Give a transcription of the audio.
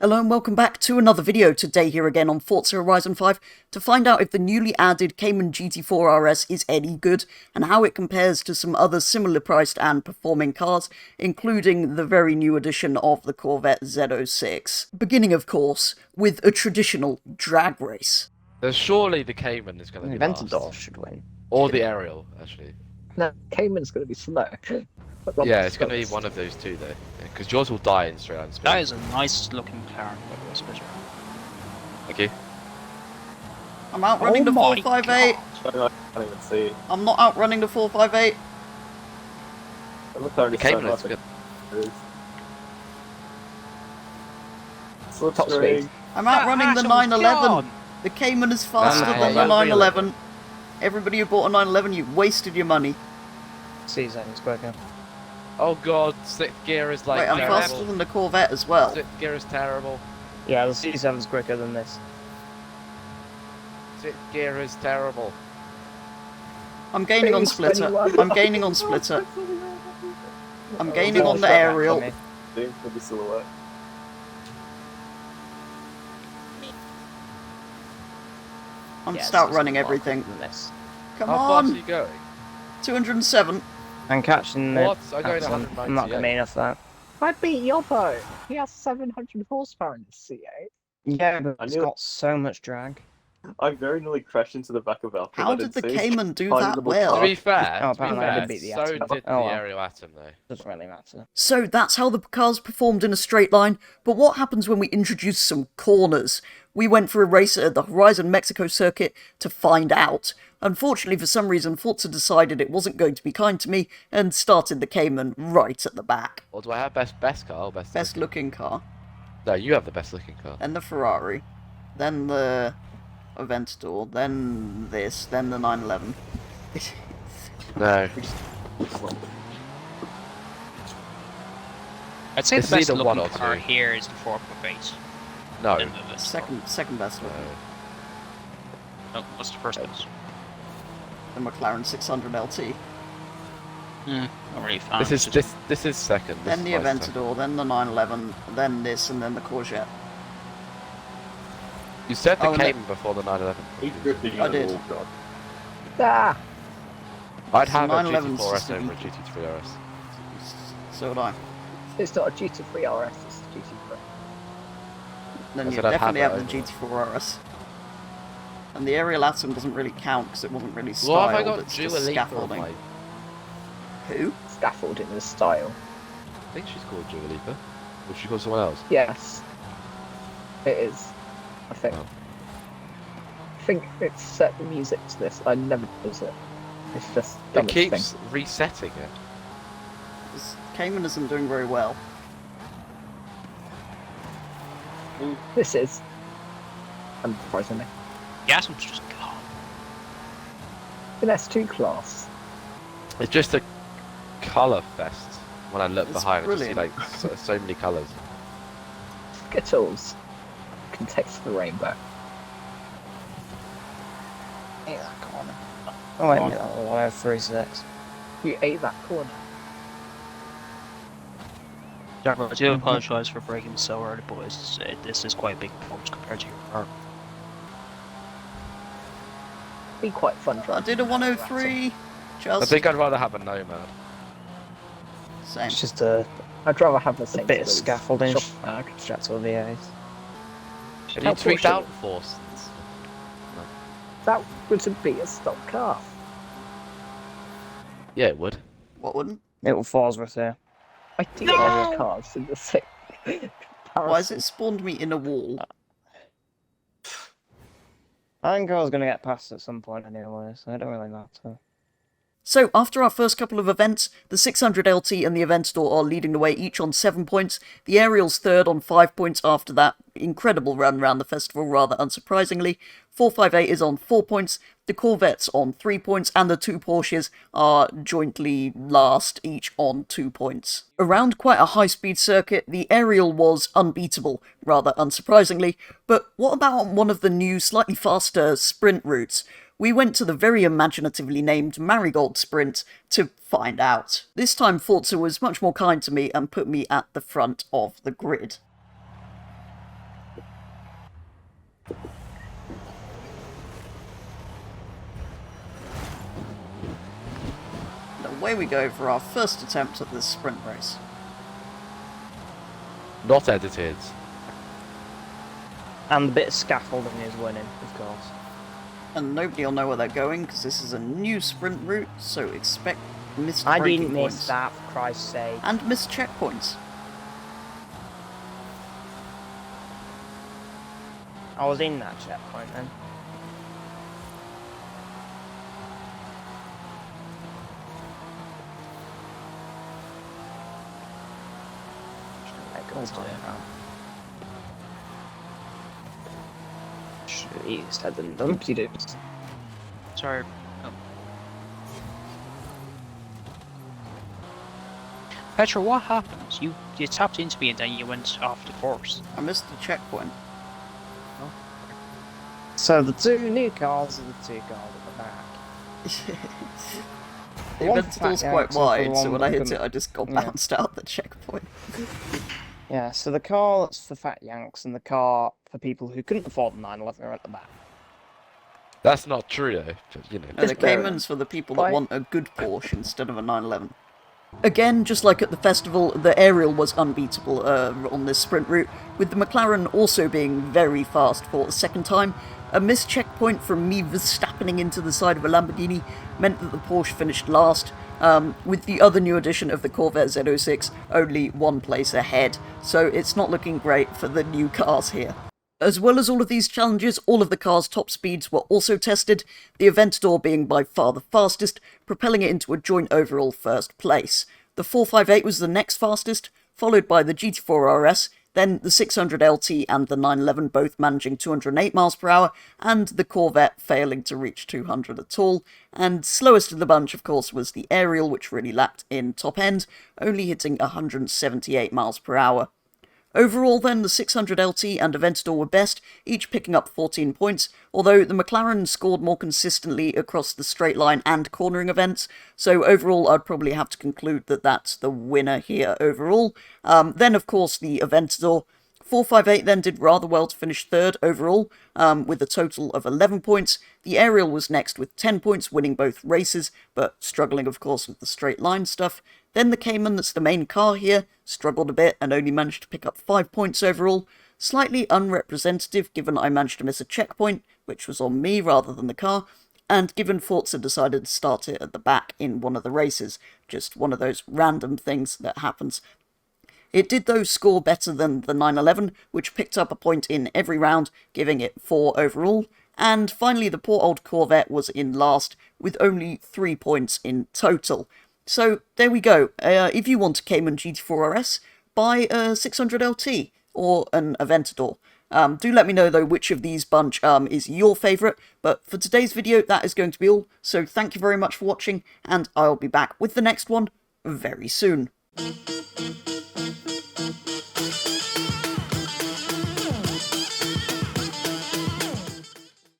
Hello and welcome back to another video. Today here again on Forza Horizon 5 to find out if the newly added Cayman GT4 RS is any good and how it compares to some other similar priced and performing cars, including the very new edition of the Corvette Z06. Beginning of course with a traditional drag race. Surely the Cayman is going to be last. Aventador should win. Or the Ariel, actually. No, Cayman's going to be slow. Yeah, it's going to be one of those two though. Because yours will die in straight line speed. That is a nice looking car. Thank you. I'm outrunning the 458. I can't even see. I'm not outrunning the 458. The Cayman is good. Top speed. I'm outrunning the 911. The Cayman is faster than the 911. Everybody who bought a 911, you wasted your money. C7's quicker. Oh god, sixth gear is like Wait, I'm terrible. faster than the Corvette as well. Sixth gear is terrible. Yeah, the C7's quicker than this. Sixth gear is terrible. I'm gaining on Splitter. I'm gaining on Splitter. I'm gaining on the Ariel. Doing for the silhouette. I'm just outrunning everything. Come How fast are on! you going? 207. I'm catching What? the I'm going to Axon. I'm not going to be enough that. I beat Yobo. He has 700 horsepower in the C8. Yeah, but it's knew got so much drag. I very nearly crashed into the back of Alpha. How did the Cayman do that To well? be fair, Oh, apparently I did beat the so Atom. did the Oh, well. Ariel Atom though. Doesn't really matter. So that's how the cars performed in a straight line, but what happens when we introduce some corners? We went for a race at the Horizon Mexico circuit to find out. Unfortunately, for some reason, Forza decided it wasn't going to be kind to me and started the Cayman right at the back. Or do I have best car or best Looking car, No, you have the best looking car. then the Ferrari, then the Aventador, then this, then the 911. No. I'd say It's the best either one looking or car two. here is the 4.8. No. Then the second best one. No, what's the first best? The McLaren 600 LT. Not really fan. This is second. Then the This is my Aventador, then the 911, then this, and then the Corvette. You said the Oh, and Cayman before the 911. He's drifting I in did. the wall, God. Ah! I'd have a 911's GT4S just over a GT3 RS. So would I. It's not a GT3 RS, it's a GT3. Then I you said I'd definitely have have it the GT4 RS. And the Ariel Atom doesn't really count because it wasn't really What have I styled, got? it's Dua just Lipa on scaffolding. my... Who? Scaffolding in style. I think she's called Dua Lipa. Or she called someone else. Yes. It is. I think. Oh. I think it's set the music to this. I never does it. It's just It done its keeps thing. resetting it. This Cayman isn't doing very well. This is. Unsurprisingly. The Atom's just gone. An S2 class. It's just a colour fest. When I look It's behind, I just see brilliant. like so many colours. Skittles. Context of the rainbow. Hey, that corner. Oh, wait a minute. I have 3.6. You ate that corner. Jack, I do apologise for breaking so early, boys. This is quite a big performance compared to your car. Be quite fun I driving. did a 103. I Just think I'd rather have a Nomad. same. It's just a I'd rather have the same bit of as scaffolding shop bag. strapped to a V8. Have How you tweaked Porsche- out force? That would be a stock car. Yeah, it would. What wouldn't? It will Forza with here. I do no! Cars in the same Why has it spawned me in a wall? I think I was going to get past at some point anyway, so it don't really matter. So, after our first couple of events, the 600 LT and the Aventador are leading the way each on 7 points, the Ariel's third on 5 points after that incredible run around the festival, rather unsurprisingly. 458 is on 4 points, the Corvette's on 3 points, and the two Porsches are jointly last, each on 2 points. Around quite a high-speed circuit, the Ariel was unbeatable, rather unsurprisingly, but what about on one of the new, slightly faster sprint routes? We went to the very imaginatively named Marigold Sprint to find out. This time Forza was much more kind to me and put me at the front of the grid. away we go for our first attempt at this sprint race. Not edited. And the bit of scaffolding is winning, of course. And nobody will know where they're going, because this is a new sprint route, so expect missed I braking didn't points. miss that, for Christ's sake. And missed checkpoints. I was in that checkpoint then. Oh dear. Jeez, had the dumpty doops. Sorry. Oh. Petra, what happened? You tapped into me and then you went off the course. I missed the checkpoint. So the two new cars are the two cars at the back. The One event fat store's guy quite except for wide, the so one when I that hit it, couldn't- I just got Yeah. bounced out the checkpoint. Yeah, so the car that's for fat Yanks and the car for people who couldn't afford the 911 are at the back. That's not true though. But, you know. No, the Just bear Cayman's for the people that Why? want a good Porsche instead of a 911. Again, just like at the festival, the aerial was unbeatable on this sprint route, with the McLaren also being very fast for a second time. A missed checkpoint from me Verstappening into the side of a Lamborghini meant that the Porsche finished last, with the other new addition of the Corvette Z06 only one place ahead, so it's not looking great for the new cars here. As well as all of these challenges, all of the car's top speeds were also tested, the Aventador being by far the fastest, propelling it into a joint overall first place. The 458 was the next fastest, followed by the GT4 RS, then the 600 LT and the 911 both managing 208 miles per hour, and the Corvette failing to reach 200 at all. And slowest of the bunch, of course, was the Ariel, which really lacked in top end, only hitting 178 miles per hour. Overall then, the 600 LT and Aventador were best, each picking up 14 points, although the McLaren scored more consistently across the straight line and cornering events, so overall I'd probably have to conclude that that's the winner here overall. Then of course the Aventador. 458 then did rather well to finish third overall, with a total of 11 points. The Ariel was next with 10 points, winning both races, but struggling of course with the straight line stuff. Then the Cayman, that's the main car here, struggled a bit and only managed to pick up 5 points overall. Slightly unrepresentative given I managed to miss a checkpoint, which was on me rather than the car, and given Forza decided to start it at the back in one of the races. Just one of those random things that happens. It did though score better than the 911, which picked up a point in every round, giving it 4 overall. And finally the poor old Corvette was in last, with only 3 points in total. So there we go. If you want a Cayman GT4 RS, buy a 600 LT or an Aventador. Do let me know though which of these bunch is your favourite, but for today's video that is going to be all, so thank you very much for watching, and I'll be back with the next one very soon.